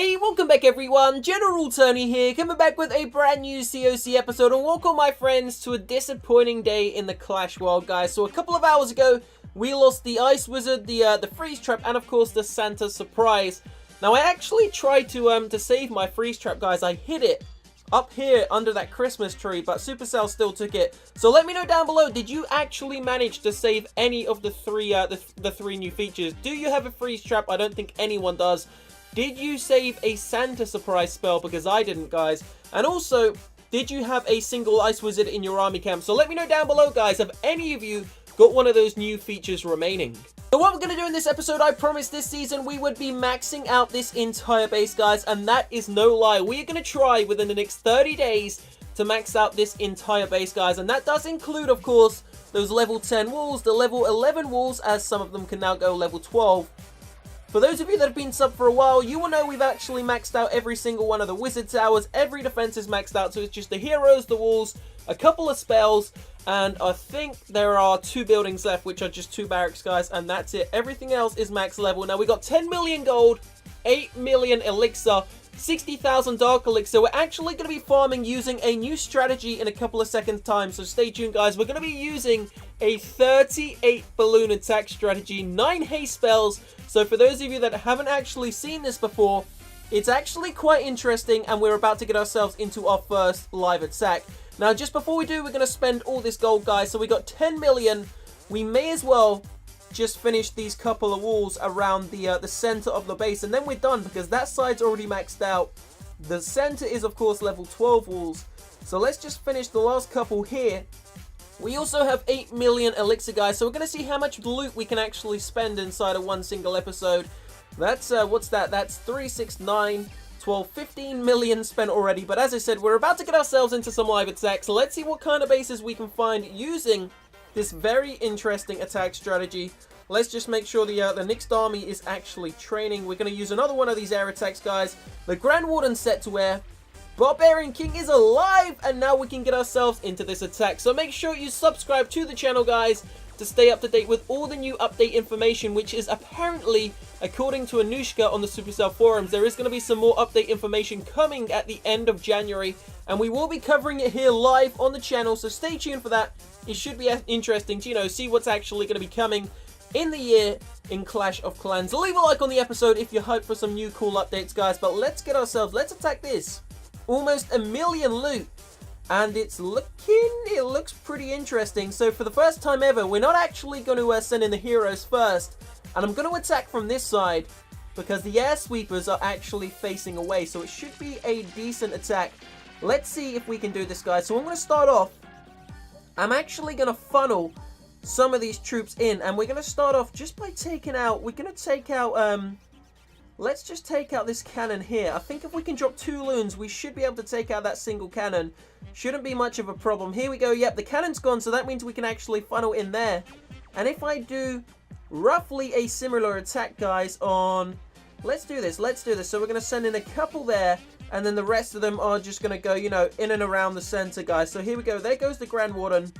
Hey, welcome back everyone, General Tony here, coming back with a brand new COC episode, and welcome my friends to a disappointing day in the Clash world, guys. So a couple of hours ago, we lost the Ice Wizard, the Freeze Trap, and of course the Santa Surprise. Now I actually tried to save my Freeze Trap, guys. I hid it up here under that Christmas tree, but Supercell still took it. So let me know down below, did you actually manage to save any of the three new features? Do you have a Freeze Trap? I don't think anyone does. Did you save a Santa Surprise spell? Because I didn't, guys. And also, did you have a single Ice Wizard in your army camp? So let me know down below, guys, have any of you got one of those new features remaining? So what we're going to do in this episode, I promised this season we would be maxing out this entire base, guys. And that is no lie. We are going to try within the next 30 days to max out this entire base, guys. And that does include, of course, those level 10 walls, the level 11 walls, as some of them can now go level 12. For those of you that have been subbed for a while, you will know we've actually maxed out every single one of the wizard towers. Every defense is maxed out, so it's just the heroes, the walls, a couple of spells, and I think there are 2 buildings left, which are just 2 barracks, guys, and that's it. Everything else is max level. Now, we got 10 million gold, 8 million elixir, 60,000 dark elixir. We're actually going to be farming using a new strategy in a couple of seconds time, so stay tuned, guys. We're going to be using a 38 balloon attack strategy, 9 haste spells. So for those of you that haven't actually seen this before, it's actually quite interesting, and we're about to get ourselves into our first live attack. Now, just before we do, we're going to spend all this gold, guys. So we got 10 million. We may as well just finish these couple of walls around the center of the base, and then we're done, because that side's already maxed out. The center is, of course, level 12 walls. So let's just finish the last couple here. We also have 8 million elixir, guys, so we're going to see how much loot we can actually spend inside of one single episode. That's, what's that? That's 3, 6, 9, 12, 15 million spent already. But as I said, we're about to get ourselves into some live attacks. So let's see what kind of bases we can find using this very interesting attack strategy. Let's just make sure the next army is actually training. We're going to use another one of these air attacks, guys. The Grand Warden set to air. Barbarian King is alive, and now we can get ourselves into this attack. So make sure you subscribe to the channel, guys, to stay up to date with all the new update information, which is apparently, according to Anushka on the Supercell forums, there is going to be some more update information coming at the end of January, and we will be covering it here live on the channel, so stay tuned for that. It should be interesting to, you know, see what's actually going to be coming in the year in Clash of Clans. Leave a like on the episode if you're hyped for some new cool updates, guys, but let's let's attack this. Almost 1 million loot, and it looks pretty interesting. So for the first time ever, we're not actually going to send in the heroes first, and I'm going to attack from this side because the air sweepers are actually facing away, so it should be a decent attack. Let's see if we can do this, guys. So I'm going to start off. I'm actually going to funnel some of these troops in, and we're going to start off just by taking out, let's just take out this cannon here. I think if we can drop 2 loons, we should be able to take out that single cannon. Shouldn't be much of a problem. Here we go. Yep, the cannon's gone, so that means we can actually funnel in there. And if I do roughly a similar attack, guys, on... Let's do this. So we're going to send in a couple there, and then the rest of them are just going to go, you know, in and around the center, guys. So here we go. There goes the Grand Warden.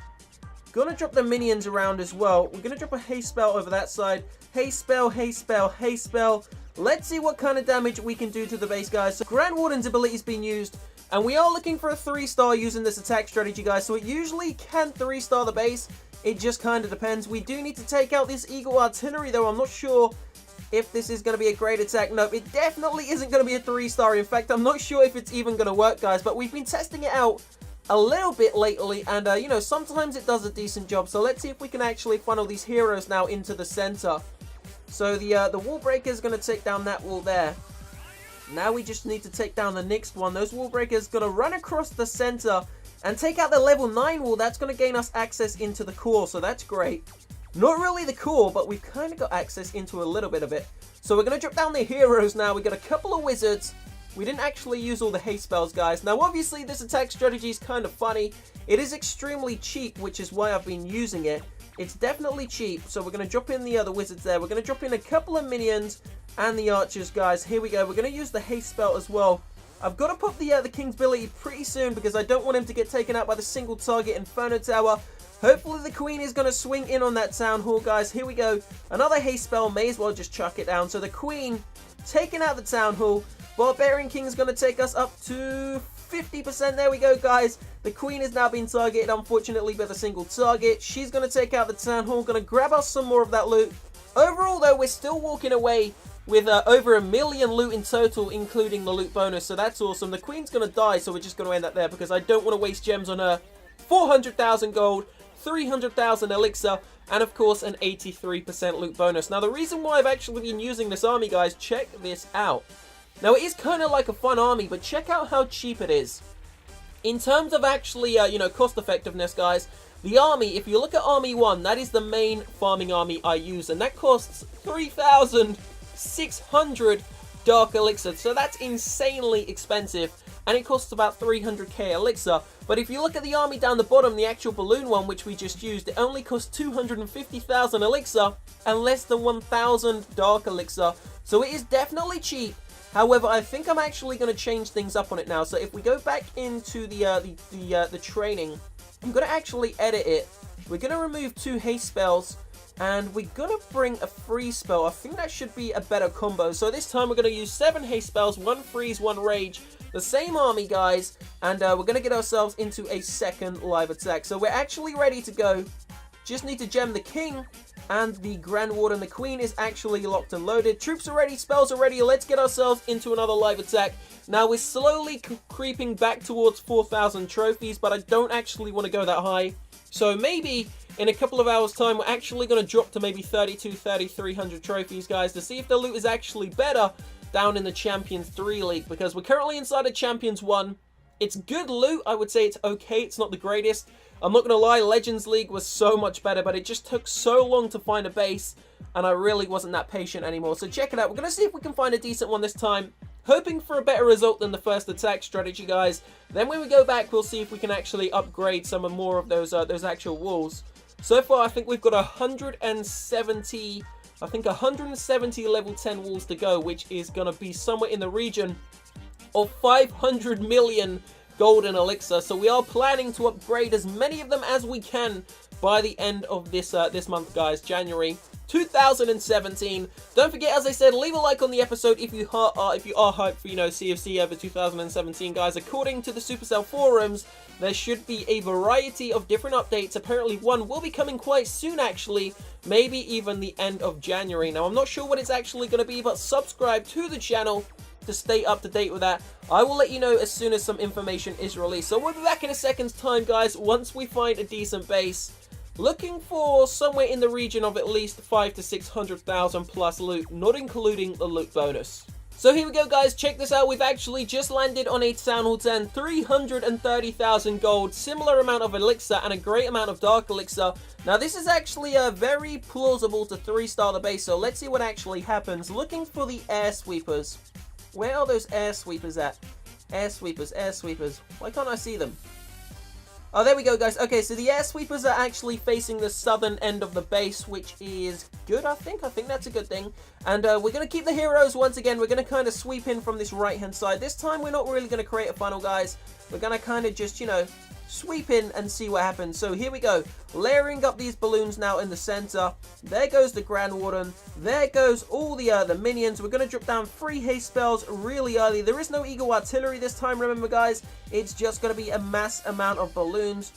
Gonna drop the minions around as well. We're gonna drop a haste spell over that side. Haste spell, haste spell, haste spell. Let's see what kind of damage we can do to the base, guys. So Grand Warden's ability is being used, and we are looking for a 3-star using this attack strategy, guys. So it usually can 3-star the base. It just kind of depends. We do need to take out this Eagle Artillery, though. I'm not sure if this is going to be a great attack. Nope, it definitely isn't going to be a 3-star. In fact, I'm not sure if it's even going to work, guys. But we've been testing it out a little bit lately, and you know, sometimes it does a decent job. So let's see if we can actually funnel these heroes now into the center. So the wall breaker is going to take down that wall there. Now we just need to take down the next one. Those wall breakers going to run across the center and take out the level 9 wall. That's going to gain us access into the core, so that's great. Not really the core, but we've kind of got access into a little bit of it. So we're going to drop down the heroes now. We got a couple of wizards. We didn't actually use all the haste spells, guys. Now, obviously, this attack strategy is kind of funny. It is extremely cheap, which is why I've been using it. It's definitely cheap, so we're going to drop in the other wizards there. We're going to drop in a couple of minions and the archers, guys. Here we go. We're going to use the haste spell as well. I've got to pop the King's ability pretty soon because I don't want him to get taken out by the single target Inferno Tower. Hopefully the Queen is going to swing in on that Town Hall, guys. Here we go. Another haste spell. May as well just chuck it down. So the Queen taking out the Town Hall. Barbarian King is going to take us up to 50%. There we go, guys. The Queen is now being targeted, unfortunately, with a single target. She's going to take out the Town Hall. Going to grab us some more of that loot. Overall, though, we're still walking away with over 1 million loot in total, including the loot bonus. So that's awesome. The Queen's going to die, so we're just going to end that there because I don't want to waste gems on her. 400,000 gold, 300,000 elixir, and of course an 83% loot bonus. Now the reason why I've actually been using this army, guys, check this out. Now it is kind of like a fun army, but check out how cheap it is. In terms of actually, you know, cost effectiveness, guys, the army, if you look at Army 1, that is the main farming army I use, and that costs 3,600 dark elixir, so that's insanely expensive, and it costs about 300k elixir. But if you look at the army down the bottom, the actual balloon one, which we just used, it only costs 250,000 elixir and less than 1,000 dark elixir, so it is definitely cheap. However, I think I'm actually going to change things up on it now. So if we go back into the training, I'm going to actually edit it. We're going to remove 2 haste spells, and we're going to bring a freeze spell. I think that should be a better combo. So this time we're going to use 7 haste spells, 1 freeze, 1 rage. The same army, guys, and we're going to get ourselves into a second live attack. So we're actually ready to go. Just need to gem the king, and the Grand Warden. The Queen is actually locked and loaded. Troops are ready, spells are ready. Let's get ourselves into another live attack. Now we're slowly creeping back towards 4,000 trophies, but I don't actually want to go that high. So maybe in a couple of hours time, we're actually going to drop to maybe 3,300 trophies, guys, to see if the loot is actually better down in the Champions 3 League, because we're currently inside of Champions 1. It's good loot. I would say it's okay. It's not the greatest. I'm not going to lie, Legends League was so much better, but it just took so long to find a base, and I really wasn't that patient anymore. So check it out. We're going to see if we can find a decent one this time, hoping for a better result than the first attack strategy, guys. Then when we go back, we'll see if we can actually upgrade some more of those actual walls. So far, I think we've got 170 level 10 walls to go, which is going to be somewhere in the region of 500 million golden elixir. So we are planning to upgrade as many of them as we can by the end of this this month, guys, January 2017. Don't forget, as I said, leave a like on the episode if you are hyped for, you know, CFC over 2017, guys. According to the Supercell forums, there should be a variety of different updates. Apparently one will be coming quite soon, actually, maybe even the end of January. Now I'm not sure what it's actually going to be, but subscribe to the channel to stay up to date with that. I will let you know as soon as some information is released. So we'll be back in a second's time, guys, once we find a decent base. Looking for somewhere in the region of at least 500,000 to 600,000 plus loot, not including the loot bonus. So here we go, guys. Check this out. We've actually just landed on a Town Hall 10, 330,000 gold, similar amount of elixir, and a great amount of dark elixir. Now, this is actually very plausible to 3-star the base, so let's see what actually happens. Looking for the air sweepers. Where are those air sweepers at? Air sweepers, air sweepers. Why can't I see them? Oh, there we go, guys. Okay, so the air sweepers are actually facing the southern end of the base, which is good, I think. I think that's a good thing. And we're going to keep the heroes once again. We're going to kind of sweep in from this right-hand side. This time, we're not really going to create a funnel, guys. We're going to kind of just, you know, sweep in and see what happens. So here we go, layering up these balloons now in the center. There goes the Grand Warden. There goes all the minions. We're going to drop down 3 haste spells really early. There is no Eagle Artillery this time, remember, guys. It's just going to be a mass amount of balloons.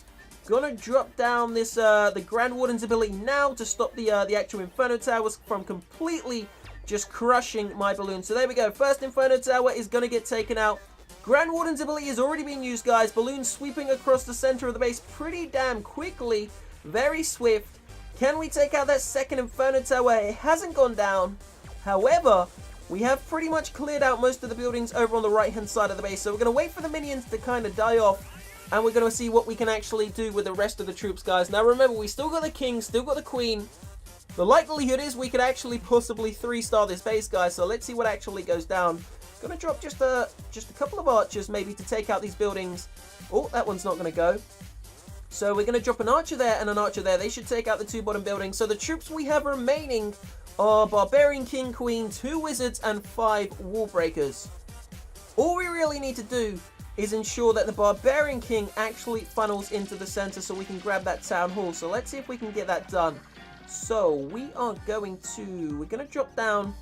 Gonna drop down this the Grand Warden's ability now to stop the actual Inferno Towers from completely just crushing my balloons. So there we go. First Inferno Tower is going to get taken out. Grand Warden's ability is already being used, guys. Balloons sweeping across the center of the base pretty damn quickly. Very swift. Can we take out that second Inferno Tower? It hasn't gone down. However, we have pretty much cleared out most of the buildings over on the right-hand side of the base. So we're going to wait for the minions to kind of die off. And we're going to see what we can actually do with the rest of the troops, guys. Now, remember, we still got the king, still got the queen. The likelihood is we could actually possibly 3-star this base, guys. So let's see what actually goes down. Gonna drop just a couple of archers maybe to take out these buildings. Oh, that one's not gonna go. So we're gonna drop an archer there and an archer there. They should take out the 2 bottom buildings. So the troops we have remaining are Barbarian King, Queen, 2 wizards, and 5 wall breakers. All we really need to do is ensure that the Barbarian King actually funnels into the center so we can grab that Town Hall. So let's see if we can get that done. So we're gonna drop down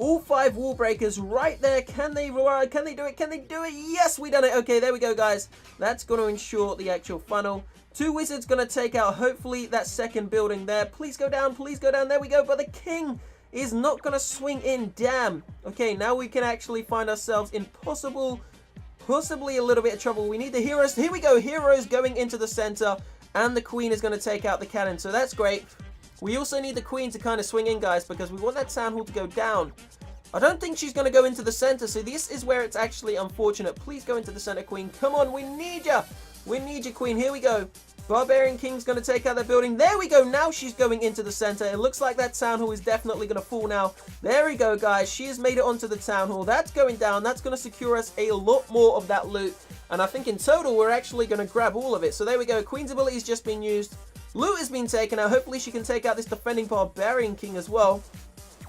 all 5 wall breakers right there. Can they do it? Can they do it? Yes, we done it. Okay, there we go, guys. That's going to ensure the actual funnel. 2 wizards going to take out, hopefully, that second building there. Please go down. Please go down. There we go. But the king is not going to swing in. Damn. Okay, now we can actually find ourselves in possibly a little bit of trouble. We need the heroes. Here we go. Heroes going into the center. And the queen is going to take out the cannon. So that's great. We also need the queen to kind of swing in, guys, because we want that town hall to go down. I don't think she's going to go into the center. So this is where it's actually unfortunate. Please go into the center, queen. Come on. We need you. We need you, queen. Here we go. Barbarian King's going to take out that building. There we go. Now she's going into the center. It looks like that town hall is definitely going to fall now. There we go, guys. She has made it onto the town hall. That's going down. That's going to secure us a lot more of that loot. And I think in total, we're actually going to grab all of it. So there we go. Queen's ability has just been used. Loot has been taken out. Hopefully she can take out this defending Barbarian King as well.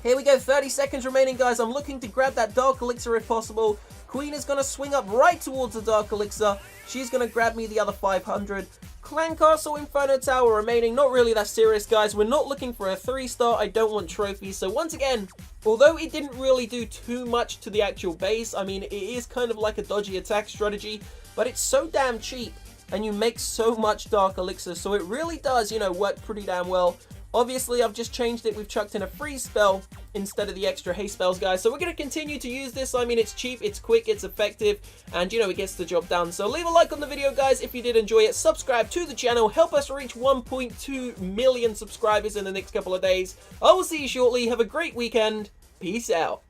Here we go. 30 seconds remaining, guys. I'm looking to grab that Dark Elixir if possible. Queen is going to swing up right towards the Dark Elixir. She's going to grab me the other 500. Clan Castle, Inferno Tower remaining. Not really that serious, guys. We're not looking for a 3-star. I don't want trophies. So once again, although it didn't really do too much to the actual base, I mean, it is kind of like a dodgy attack strategy, but it's so damn cheap and you make so much Dark Elixir. So it really does, you know, work pretty damn well. Obviously, I've just changed it. We've chucked in a freeze spell instead of the extra haste spells, guys. So we're going to continue to use this. I mean, it's cheap, it's quick, it's effective, and, you know, it gets the job done. So leave a like on the video, guys, if you did enjoy it. Subscribe to the channel. Help us reach 1.2 million subscribers in the next couple of days. I will see you shortly. Have a great weekend. Peace out.